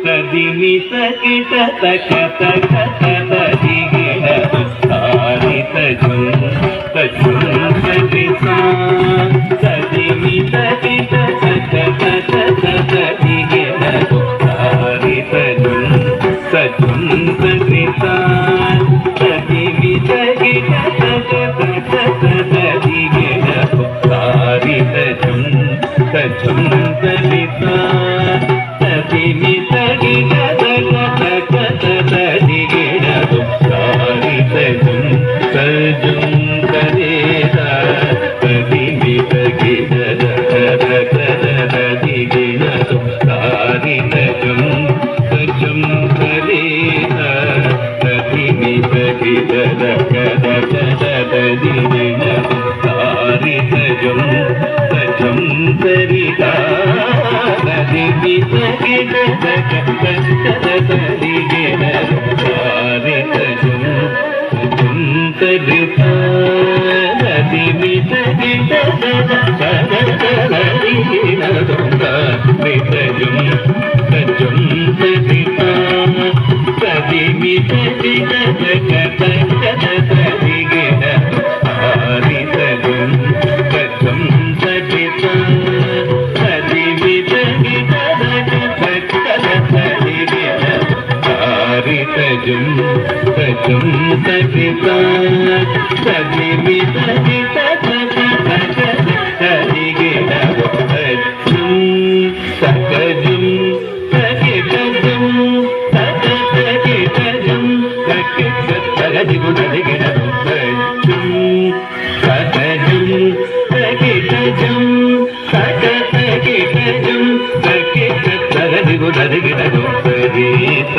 ತದಿಮಿತ ಕಿಟ ತಕ ತಕ ತದಿಗಿಡ ತಾರಿತ ಜುಂ ತಜುಂ ತದಿಸ ತದಿಮಿತ ಕಿಟ ತಕ ತಕ ತದಿಗಿಡ ತಾರಿತ ಜುಂ ತಜುಂ ತದಿಸ ತದಿಮಿತ ಕಿಟ ತಕ ತಕ ತದಿಗಿಡ ತಾರಿತ ಜುಂ ತಜುಂ ತದಿಸ ತದಿಮಿತ ಗಿಡ ತಕ ತಕ ತದಿಗಿಡ ತಾರಿತ ಜುಂ ತಜುಂ ತದಿಸ ತದಿಮಿತ ಗಿಡ ತಕ ತಕ ತದಿಗಿಡ ತಾರಿತ ಜುಂ ತಜುಂ ತದಿಸ ತದಿಮಿತ ಗಿಡ ತಕ ತಕ ತದಿಗಿಡ ತಾರಿತ ಜುಂ ತಜುಂ ತದಿಸ ತದಿಮಿತ ಗಿಡ ತಕ ತಕ ತದಿಗಿಡ ತಾರಿತ ಜುಂ ತಜುಂ ತದಿಸ ತದಿಮಿತ ಗಿಡ ತಕ ತಕ ತದಿಗಿಡ ತಾರಿತ ಜುಂ ತಜುಂ ತದಿಸ ತದಿಮಿತ ಗಿಡ ತಕ ತಕ ತದಿಗಿಡ ತಾರಿತ ಜುಂ ತಜುಂ ತದಿಸ ತದಿಮಿತ ಗಿಡ ತಕ ತಕ ತದಿಗಿಡ ತಾರಿತ ಜುಂ ತಜುಂ ತದಿಸ ತದಿಮಿತ ಗಿಡ ತಕ ತಕ ತದಿಗಿಡ ತಜುಂ ತಕಜುಂ ತಗಿಡ ಜುಂ ತಕ ತಗಿಡ ಜುಂ ತಕ ತಗಜಿಗು ತದಿಗಿಡ ತಜುಂ ತಕಜುಂ ತಗಿಡ ಜುಂ ತಕ ತಗಿಡ ಜುಂ ತಕ ತಗಜಿಗು ತದಿಗಿಡ ತದಿಸ